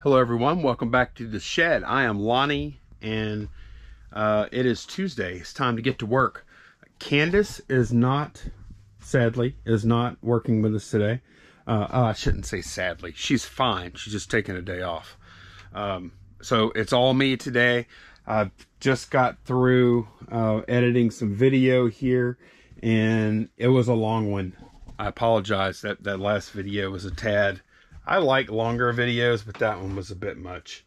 Hello everyone, welcome back to the shed. I am Lonnie and it is Tuesday. It's time to get to work. Candace is not, sadly, is not working with us today. I shouldn't say sadly. She's fine. She's just taking a day off. So it's all me today. I just got through editing some video here and it was a long one. I apologize that last video was a tad. I like longer videos, but that one was a bit much.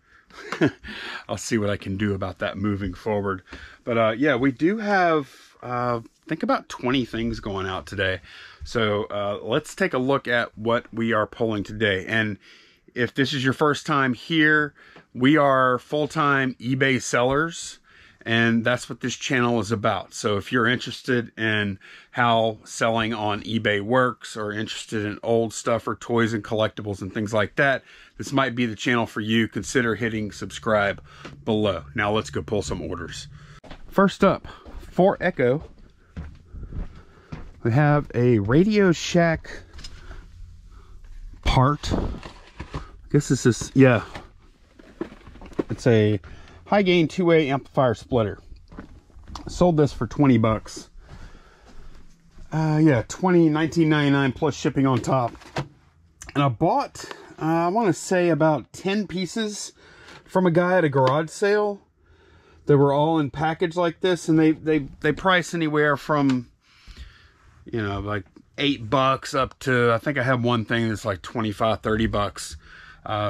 I'll see what I can do about that moving forward. But yeah, we do have, I think about 20 things going out today. So let's take a look at what we are pulling today. And if this is your first time here, we are full-time eBay sellers. And that's what this channel is about. So if you're interested in how selling on eBay works, or interested in old stuff or toys and collectibles and things like that, this might be the channel for you. Consider hitting subscribe below. Now let's go pull some orders. First up, for Echo, we have a Radio Shack part. I guess this is, yeah, it's a high gain 2-way amplifier splitter. Sold this for 20 bucks. Yeah, $19.99 plus shipping on top. And I bought, I want to say about 10 pieces from a guy at a garage sale. They were all in package like this, and they price anywhere from, you know, like $8 up to, I think I have one thing that's like 25, 30 bucks.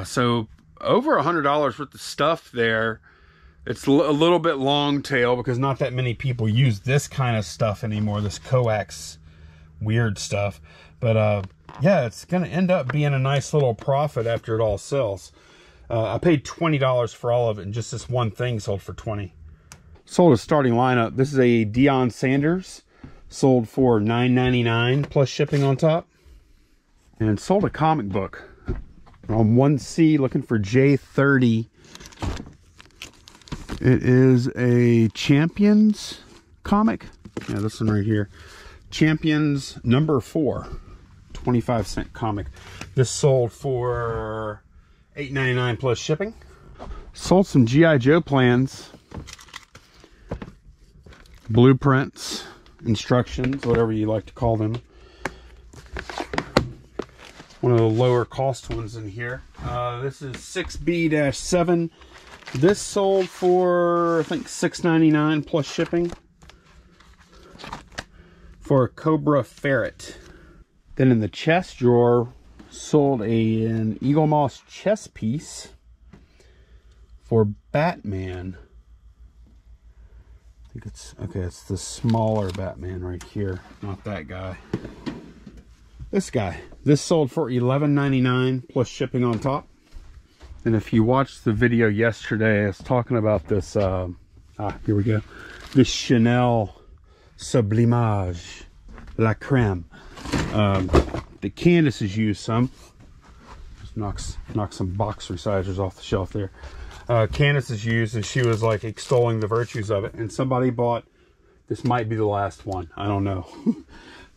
So over $100 worth of stuff there. It's a little bit long tail because not that many people use this kind of stuff anymore, this coax weird stuff. But yeah, it's going to end up being a nice little profit after it all sells. I paid $20 for all of it, and just this one thing sold for $20. Sold a starting lineup. This is a Deion Sanders. Sold for $9.99 plus shipping on top. And sold a comic book on 1C, looking for J30. It is a Champions comic. Yeah, this one right here. Champions number 4. 25-cent comic. This sold for $8.99 plus shipping. Sold some G.I. Joe plans. Blueprints. Instructions. Whatever you like to call them. One of the lower cost ones in here. This is 6B-7. This sold for, I think, $6.99 plus shipping for a Cobra Ferret. Then in the chest drawer, sold an Eagle Moss chess piece for Batman. I think it's, okay, it's the smaller Batman right here, not that guy. This guy. This sold for $11.99 plus shipping on top. And if you watched the video yesterday, I was talking about this, here we go. This Chanel Sublimage La Creme. The Candace has used some. Just knock some box resizers off the shelf there. Candace has used, and she was like extolling the virtues of it. And somebody bought, this might be the last one, I don't know.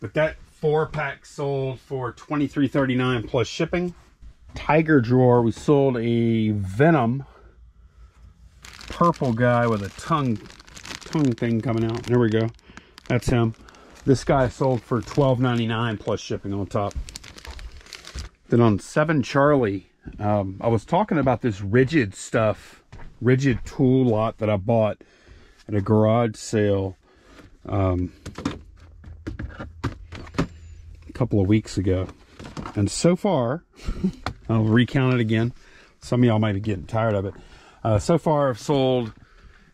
But that 4-pack sold for $23.39 plus shipping. Tiger drawer, we sold a Venom purple guy with a tongue thing coming out. There we go. That's him. This guy sold for $12.99 plus shipping on top. Then on 7 Charlie, I was talking about this rigid stuff, rigid tool lot that I bought at a garage sale a couple of weeks ago. And so far, I'll recount it again. Some of y'all might be getting tired of it. So far, I've sold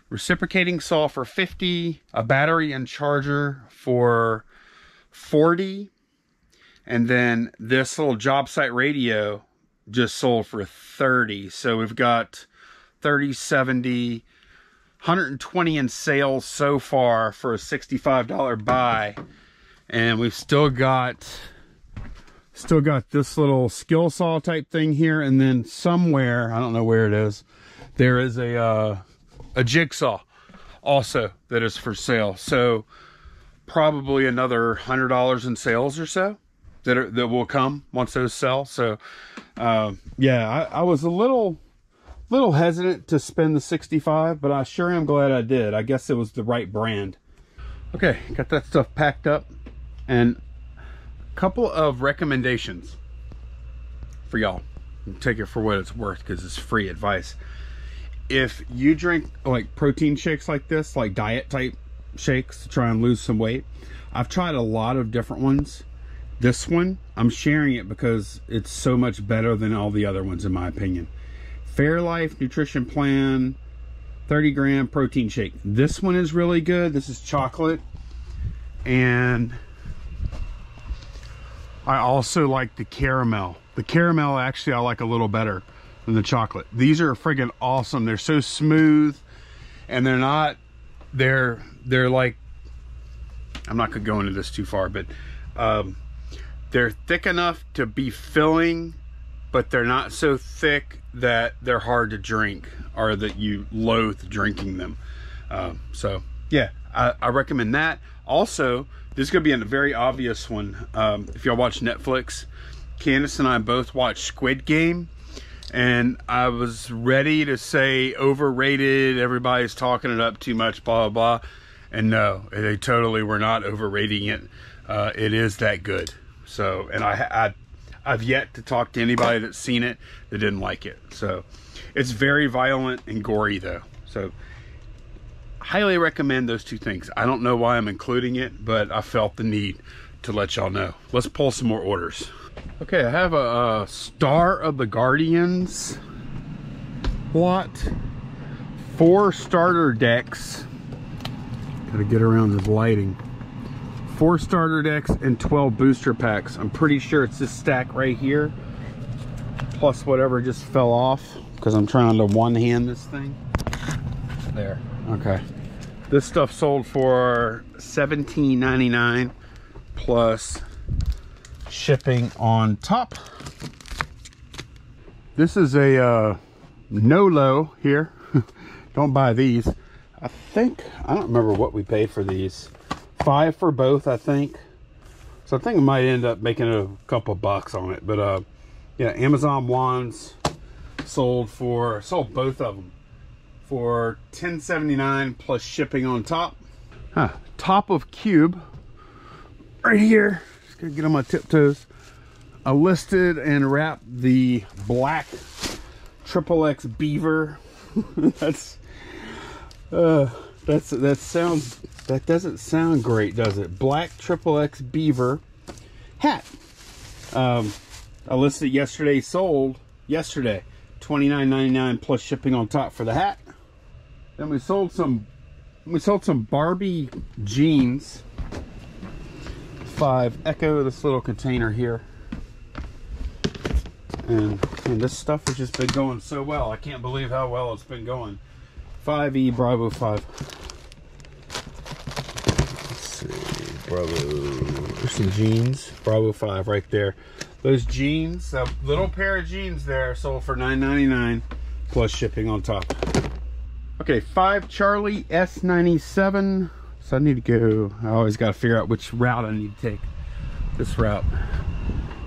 reciprocating saw for $50, a battery and charger for $40, and then this little job site radio just sold for $30. So we've got 30, 70, 120 in sales so far for a $65 buy, and we've still got this little skill saw type thing here, and then somewhere, I don't know where it is, there is a jigsaw also that is for sale. So probably another $100 in sales or so. that will come once those sell. So yeah, I was a little hesitant to spend the $65, but I sure am glad I did. I guess it was the right brand. Okay, got that stuff packed up, and a couple of recommendations for y'all. Take it for what it's worth, because it's free advice. If you drink like protein shakes like this, like diet type shakes to try and lose some weight, I've tried a lot of different ones. This one, I'm sharing it because it's so much better than all the other ones in my opinion. Fairlife Nutrition Plan 30-gram protein shake. This one is really good. This is chocolate, and I also like the caramel. The caramel actually I like a little better than the chocolate. These are friggin' awesome. They're so smooth, and they're like, I'm not gonna go into this too far, but they're thick enough to be filling, but they're not so thick that they're hard to drink or that you loathe drinking them. So yeah, I recommend that. Also, this is gonna be a very obvious one. If y'all watch Netflix, Candace and I both watched Squid Game, and I was ready to say overrated, everybody's talking it up too much, blah blah blah, and no, they totally were not overrating it. It is that good. So, and I've yet to talk to anybody that's seen it that didn't like it. So it's very violent and gory though. So highly recommend those two things. I don't know why I'm including it, but I felt the need to let y'all know. Let's pull some more orders. Okay, I have a Star of the Guardians lot. 4 starter decks. Gotta get around this lighting. 4 starter decks and 12 booster packs. I'm pretty sure it's this stack right here, plus whatever just fell off, because I'm trying to one-hand this thing. There. Okay. This stuff sold for $17.99 plus shipping on top. This is a no-low here. Don't buy these. I don't remember what we paid for these. $5 for both, I think. So I think I might end up making a couple bucks on it. But yeah, Amazon wands sold both of them for $10.79 plus shipping on top. Top of cube right here. Just gonna get on my tiptoes. I listed and wrapped the black XXX beaver. That doesn't sound great, does it? Black XXX beaver hat. I listed yesterday, sold yesterday, $29.99 plus shipping on top for the hat. Then we sold some Barbie jeans. 5 Echo, this little container here. And this stuff has just been going so well. I can't believe how well it's been going. 5E Bravo 5. Bravo, there's some jeans. Bravo 5 right there. Those jeans, that little pair of jeans there, sold for $9.99 plus shipping on top. Okay, 5 Charlie S97. So I need to go, I always got to figure out which route I need to take. This route.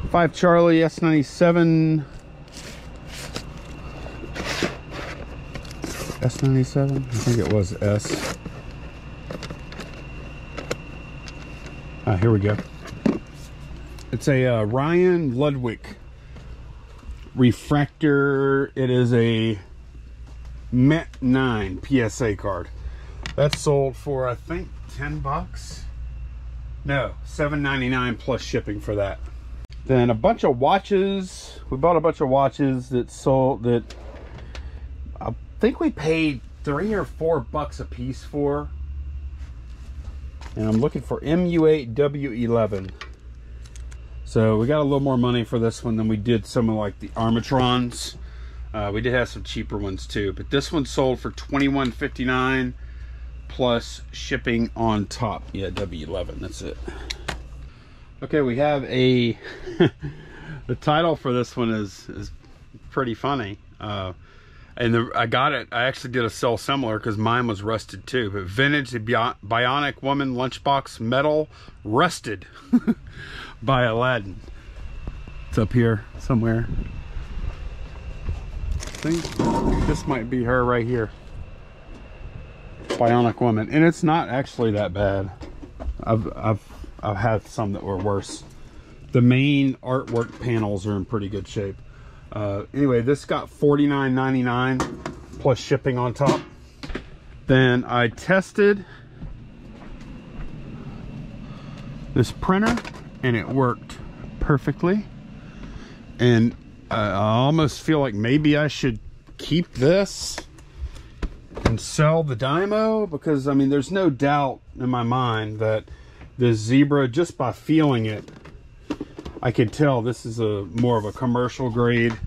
5 Charlie S97. S97? I think it was S. Here we go. It's a Ryan Ludwig refractor. It is a Met 9 PSA card. That's sold for, I think, 10 bucks. No, $7.99 plus shipping for that. Then a bunch of watches. We bought a bunch of watches that sold, that I think we paid $3 or $4 a piece for. And I'm looking for MU8 W11. So we got a little more money for this one than we did some of like the Armatrons. We did have some cheaper ones too, but this one sold for $21.59 plus shipping on top. Yeah, W11, that's it. Okay, we have a the title for this one is pretty funny. And I got it. I actually did a sell similar because mine was rusted too. But vintage, the Bionic Woman lunchbox metal rusted. by Aladdin. It's up here somewhere. I think this might be her right here. Bionic Woman, and it's not actually that bad. I've had some that were worse. The main artwork panels are in pretty good shape. Anyway, this got $49.99 plus shipping on top. Then I tested this printer and it worked perfectly. And I almost feel like maybe I should keep this and sell the Dymo, because I mean there's no doubt in my mind that this Zebra, just by feeling it, I could tell this is a more of a commercial grade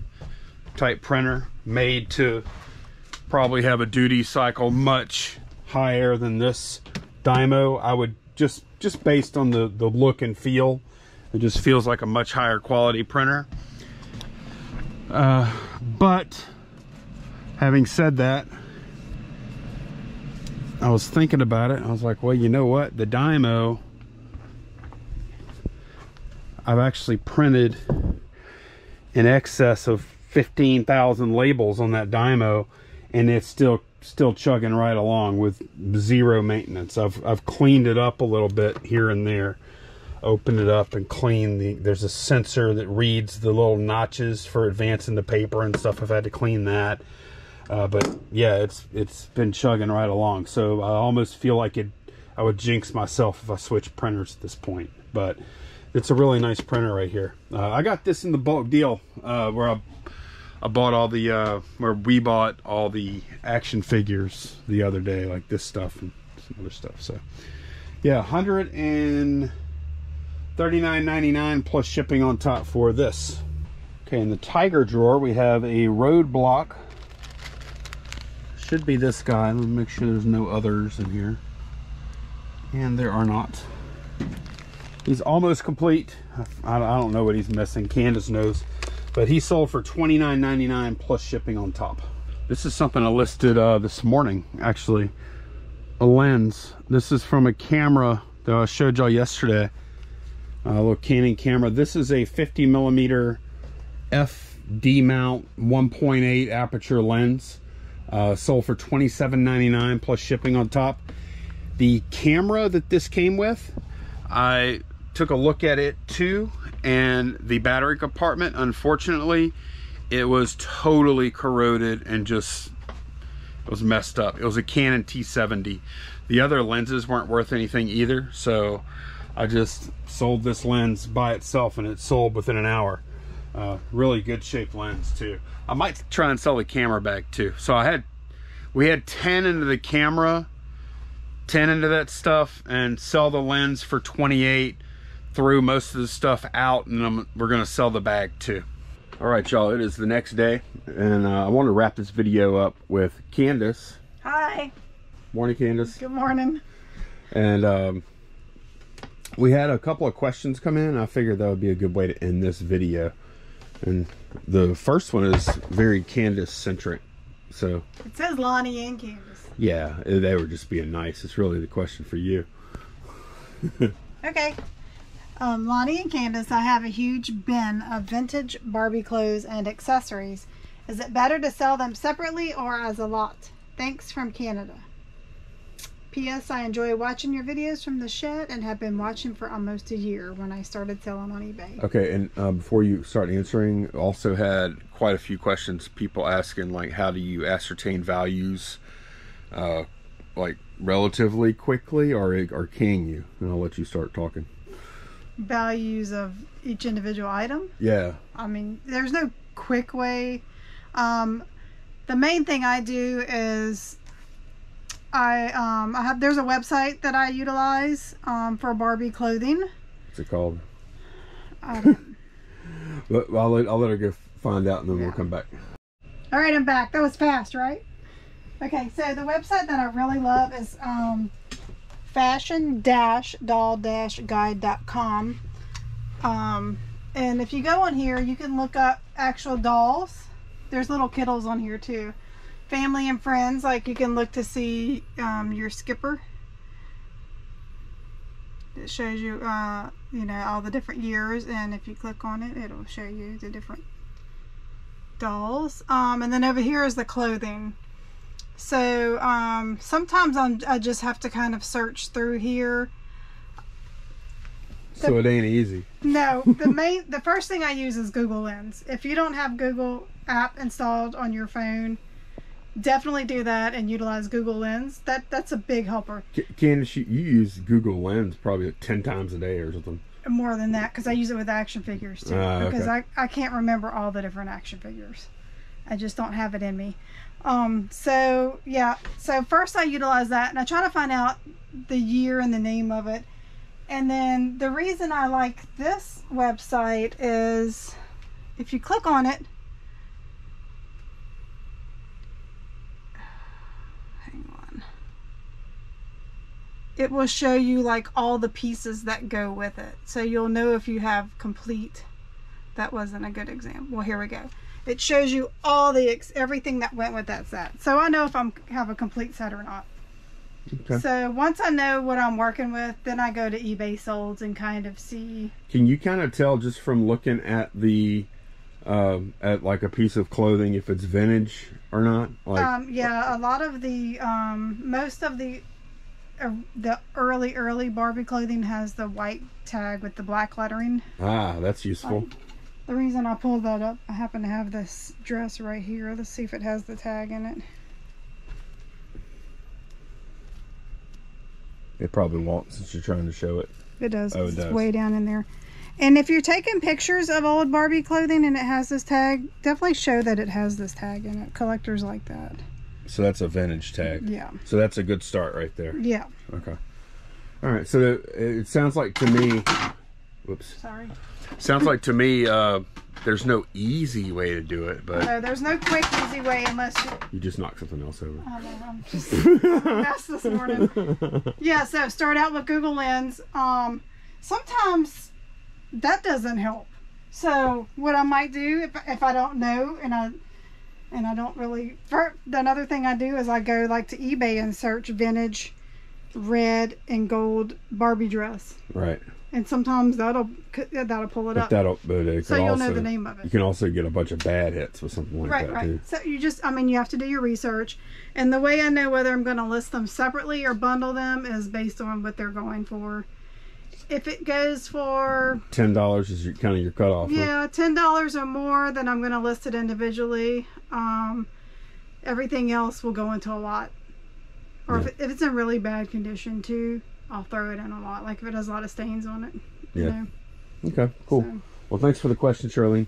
type printer, made to probably have a duty cycle much higher than this Dymo. I would just based on the look and feel, it just feels like a much higher quality printer. But having said that, I was thinking about it. I was like, well, you know what? The Dymo, I've actually printed in excess of 15,000 labels on that Dymo, and it's still chugging right along with zero maintenance. I've cleaned it up a little bit here and there, opened it up and cleaned there's a sensor that reads the little notches for advancing the paper and stuff. I've had to clean that. But yeah, it's been chugging right along. So I almost feel like I would jinx myself if I switch printers at this point. But it's a really nice printer right here. I got this in the bulk deal, where I bought all the where we bought all the action figures the other day, like this stuff and some other stuff. So yeah, $139.99 plus shipping on top for this. Okay, in the Tiger drawer we have a roadblock. Should be this guy. Let me make sure there's no others in here, and there are not. He's almost complete. I don't know what he's missing. Candace knows, but he sold for $29.99 plus shipping on top. This is something I listed this morning, actually. A lens. This is from a camera that I showed y'all yesterday. A little Canon camera. This is a 50mm FD mount 1.8 aperture lens. Sold for $27.99 plus shipping on top. The camera that this came with, I took a look at it too, and the battery compartment, unfortunately, it was totally corroded and just, it was messed up. It was a Canon T70. The other lenses weren't worth anything either, so I just sold this lens by itself, and it sold within an hour. Really good shaped lens too. I might try and sell the camera back too. So we had 10 into the camera, 10 into that stuff, and sell the lens for 28. Threw most of the stuff out, and we're gonna sell the bag too. All right, y'all, it is the next day, and I want to wrap this video up with Candace. Hi. Morning, Candace. Good morning. And we had a couple of questions come in. I figured that would be a good way to end this video. And the first one is very Candace centric. So it says Lonnie and Candace. Yeah, they were just being nice. It's really the question for you. Okay. Lonnie and Candace, I have a huge bin of vintage Barbie clothes and accessories. Is it better to sell them separately or as a lot? Thanks, from Canada. P.S. I enjoy watching your videos from the shed and have been watching for almost a year when I started selling on eBay. Okay, and before you start answering, also had quite a few questions, people asking, like, how do you ascertain values, like, relatively quickly, or can you? And I'll let you start talking. Values of each individual item? Yeah. I mean, there's no quick way. The main thing I do is there's a website that I utilize for Barbie clothing. What's it called? But I'll let her go find out, and then we'll come back. All right, I'm back. That was fast, right? Okay, so the website that I really love is fashion-doll-guide.com. And if you go on here, you can look up actual dolls. There's little kittles on here too. Family and friends, like you can look to see your Skipper. It shows you, you know, all the different years, and if you click on it, it'll show you the different dolls. And then over here is the clothing. So sometimes I just have to kind of search through here. So it ain't easy. No, the first thing I use is Google Lens. If you don't have Google app installed on your phone, definitely do that and utilize Google Lens. That's a big helper. Candace, you use Google Lens probably 10 times a day or something. More than that, because I use it with action figures too. Because okay. I can't remember all the different action figures. I just don't have it in me. So yeah, so first I utilize that and I try to find out the year and the name of it. And then the reason I like this website is if you click on it, hang on, it will show you like all the pieces that go with it. So you'll know if you have complete. That wasn't a good example. Well, here we go. It shows you all the everything that went with that set. So I know if I have a complete set or not. Okay. So once I know what I'm working with, then I go to eBay solds and kind of see. Can you kind of tell just from looking at the at like a piece of clothing if it's vintage or not? Like yeah, a lot of the most of the early Barbie clothing has the white tag with the black lettering. Ah, that's useful. The reason I pulled that up, I happen to have this dress right here. Let's see if it has the tag in it. It probably won't since you're trying to show it. It does. Oh, it does. It's way down in there. And if you're taking pictures of old Barbie clothing and it has this tag, definitely show that it has this tag in it. Collectors like that. So that's a vintage tag. Yeah. So that's a good start right there. Yeah. Okay. All right. So it sounds like to me, whoops. Sorry. Sounds like to me, there's no easy way to do it, but No, there's no quick, easy way unless you just knock something else over. I don't know, I'm just a mess this morning. Yeah, so start out with Google Lens. Sometimes that doesn't help. So what I might do if I don't know and I don't really, another thing I do is I go like to eBay and search vintage red and gold Barbie dress. Right. And sometimes that'll pull it up. So you'll know the name of it. You can also get a bunch of bad hits with something like that too. So you just, I mean, you have to do your research. And the way I know whether I'm going to list them separately or bundle them is based on what they're going for. If it goes for $10 is kind of your cutoff. Yeah, $10 or more, then I'm going to list it individually. Everything else will go into a lot. Or if it's in really bad condition too, I'll throw it in a lot. Like if it has a lot of stains on it. You know? Okay, cool. So, well, thanks for the question, Charlene.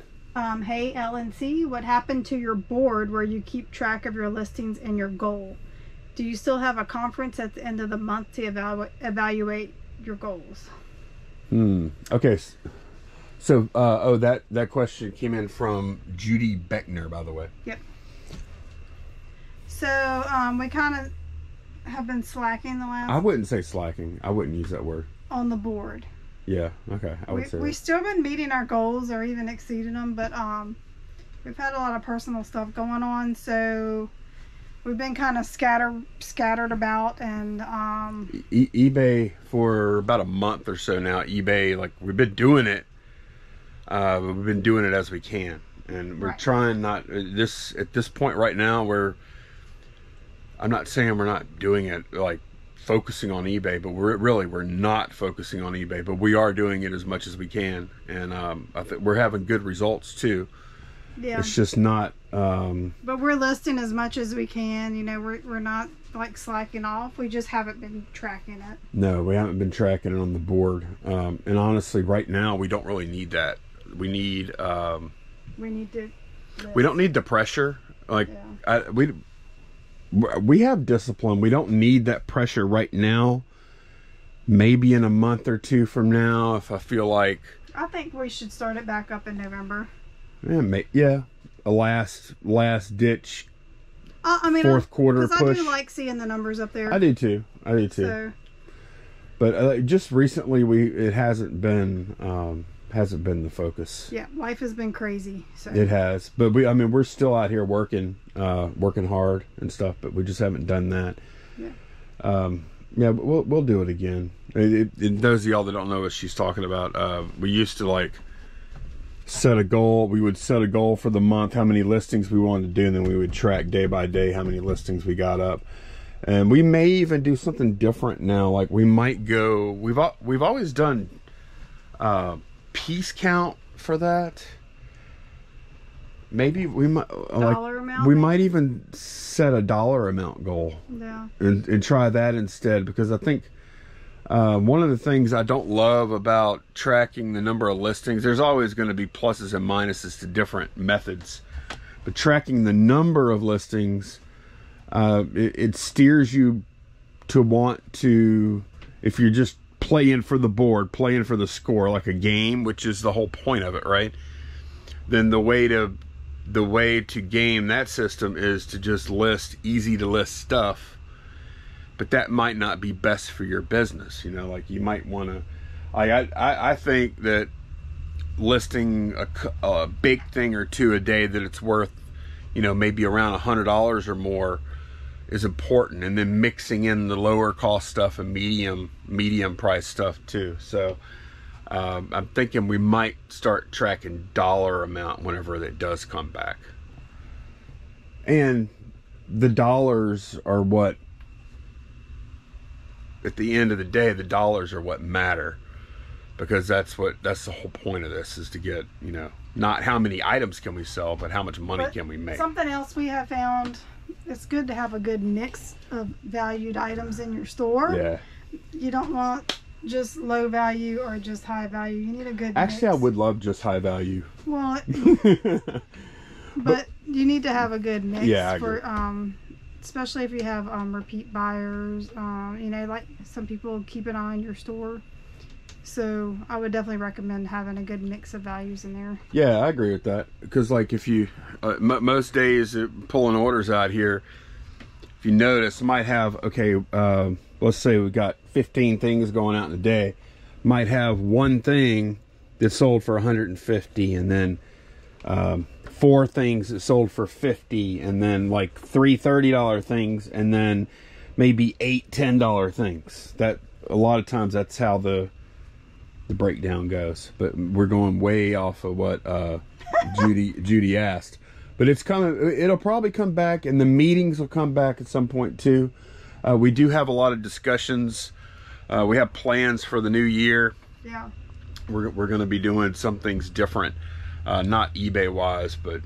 Hey, LNC, what happened to your board where you keep track of your listings and your goal? Do you still have a conference at the end of the month to evaluate your goals? Okay. So, that question came in from Judy Beckner, by the way. Yep. So, we kind of have been slacking the last... I wouldn't say slacking. I wouldn't use that word. On the board. Yeah, okay. I would say we've still been meeting our goals or even exceeding them, but we've had a lot of personal stuff going on, so we've been kind of scattered about. And eBay for about a month or so now. eBay, like, we've been doing it. We've been doing it as we can, and we're trying not at this point right now. I'm not saying we're not doing it like focusing on eBay, but we're not focusing on eBay, but we are doing it as much as we can, and I think we're having good results too. Yeah, it's just not but we're listing as much as we can. You know, we're not like slacking off. We just haven't been tracking it. No, we haven't been tracking it on the board, and honestly right now we don't really need that. We need to we don't need the pressure, like we have discipline. We don't need that pressure right now. Maybe in a month or two from now, if I feel like... I think we should start it back up in November. Yeah, a last ditch fourth quarter push. I do like seeing the numbers up there. I do too. So. But just recently, it hasn't been the focus. Yeah, life has been crazy. So. It has, but we're still out here working hard and stuff, but we just haven't done that. Yeah. Yeah, but we'll do it again. Those of y'all that don't know what she's talking about, we used to like set a goal. We would set a goal for the month, how many listings we wanted to do, and then we would track day by day how many listings we got up. And we may even do something different now. Like we might go. We've always done piece count for that. Maybe we might we might even set a dollar amount goal. Yeah. And try that instead, because I think one of the things I don't love about tracking the number of listings, there's always going to be pluses and minuses to different methods, but tracking the number of listings, it steers you to want to, if you're just playing for the board, playing for the score like a game, which is the whole point of it, right? Then the way to game that system is to just list easy to list stuff, but that might not be best for your business. You know, like you might want to, I think that listing a big thing or two a day that it's worth, you know, maybe around $100 or more is important, and then mixing in the lower cost stuff and medium price stuff too. So I'm thinking we might start tracking dollar amount whenever it does come back. And the dollars are what, at the end of the day, the dollars are what matter, because that's the whole point of this, is to get, you know, not how many items can we sell, but how much money can we make. Something else we have found, it's good to have a good mix of valued items in your store. Yeah. You don't want just low value or just high value. You need a good Actually, mix. I would love just high value. Well, but you need to have a good mix. Yeah, I for agree. especially if you have repeat buyers. You know, like some people keep an eye on your store. So I would definitely recommend having a good mix of values in there. Yeah, I agree with that. Because like if you, most days pulling orders out here, if you notice, might have, okay, let's say we got 15 things going out in a day, might have one thing that sold for 150, and then 4 things that sold for 50, and then like 3 $30 things, and then maybe 8 $10 things. That a lot of times that's how the breakdown goes. But we're going way off of what Judy asked. But it's coming. It'll probably come back, and the meetings will come back at some point too. We do have a lot of discussions. We have plans for the new year. Yeah. We're going to be doing some things different, not eBay wise, but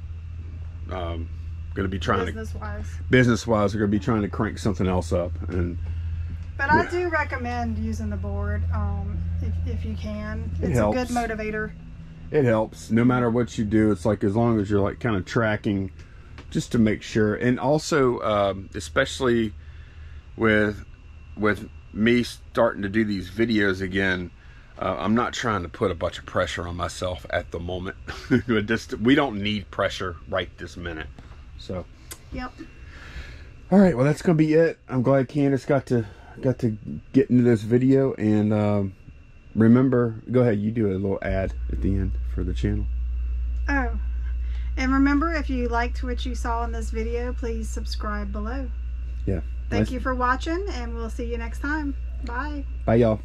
going to be trying business wise. We're going to be trying to crank something else up. But I do recommend using the board if you can. It's a good motivator. It helps no matter what you do. It's like, as long as you're like kind of tracking, just to make sure. And also, especially with me starting to do these videos again, I'm not trying to put a bunch of pressure on myself at the moment. We don't need pressure right this minute. So. Yep. All right. Well, that's gonna be it. I'm glad Candace got to get into this video. And remember, go ahead. You do a little ad at the end for the channel. Oh, and remember, if you liked what you saw in this video, please subscribe below. Yeah. Thank you for watching, and we'll see you next time. Bye. Bye, y'all.